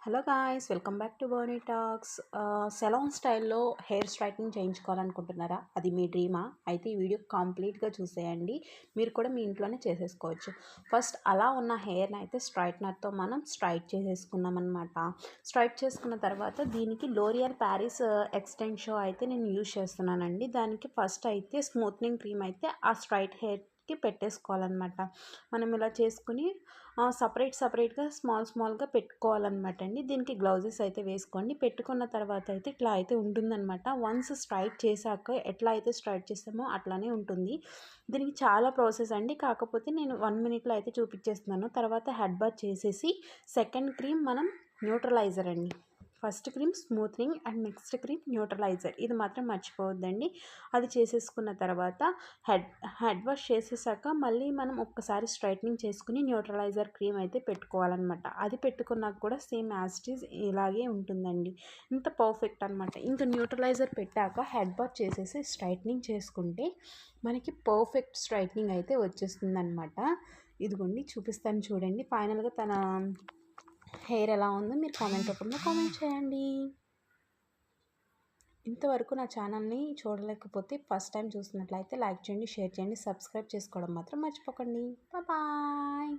Hello guys, welcome back to Bonnie talks. Salon స్టైల్లో hair straightening చేయించుకోవాలనుకుంటున్నారా? అది మీ డ్రీమా? అయితే ఈ వీడియో కంప్లీట్గా చూసేయండి. మీరు కూడా మీ ఇంట్లోనే చేసేసుకోవచ్చు. ఫస్ట్ అలా ఉన్న హెయిర్ని అయితే స్ట్రైట్నర్తో మనం స్ట్రైట్ చేసేసుకున్నాం అనమాట. స్ట్రైట్ చేసుకున్న తర్వాత దీనికి లోరియల్ ప్యారిస్ ఎక్స్టెన్షో అయితే నేను యూజ్ చేస్తున్నానండి. దానికి ఫస్ట్ అయితే స్మూత్నింగ్ క్రీమ్ అయితే ఆ స్ట్రైట్ హెయిర్కి పెట్టేసుకోవాలన్నమాట. మనం ఇలా చేసుకుని సపరేట్గా స్మాల్గా పెట్టుకోవాలన్నమాట అండి. దీనికి గ్లౌజెస్ అయితే వేసుకోండి. పెట్టుకున్న తర్వాత అయితే ఇట్లా అయితే ఉంటుందన్నమాట. వన్స్ స్ట్రైట్ చేశాక ఎట్లా అయితే స్ట్రైట్ చేస్తామో అట్లానే ఉంటుంది. దీనికి చాలా ప్రాసెస్ అండి. కాకపోతే నేను 1 మినిట్లో అయితే చూపించేస్తున్నాను. తర్వాత హెడ్ బాత్ చేసేసి సెకండ్ క్రీమ్ మనం న్యూట్రలైజర్ అండి. First cream smoothening and next cream neutraliser. ఇది మాత్రం మర్చిపోవద్దండి. అది చేసేసుకున్న తర్వాత హెడ్ వాష్ చేసేసాక మళ్ళీ మనం ఒక్కసారి స్ట్రైట్నింగ్ చేసుకుని న్యూట్రలైజర్ క్రీమ్ అయితే పెట్టుకోవాలన్నమాట. అది పెట్టుకున్నాక కూడా సేమ్ యాజ్ ఇట్ ఈజ్ ఇలాగే ఉంటుందండి. ఇంత పర్ఫెక్ట్ అనమాట. ఇంకా న్యూట్రలైజర్ పెట్టాక హెడ్ వాష్ చేసేసి స్ట్రైట్నింగ్ చేసుకుంటే మనకి పర్ఫెక్ట్ స్ట్రైట్నింగ్ అయితే వచ్చేస్తుంది అనమాట. ఇదిగోండి చూపిస్తాను చూడండి. ఫైనల్గా తన హెయిర్ ఎలా ఉందో మీరు కామెంట్ రూపంలో కామెంట్ చేయండి. ఇంతవరకు నా ఛానల్ని చూడలేకపోతే ఫస్ట్ టైం చూస్తున్నట్లయితే లైక్ చేయండి, షేర్ చేయండి, సబ్స్క్రైబ్ చేసుకోవడం మాత్రం మర్చిపోకండి. బాయ్.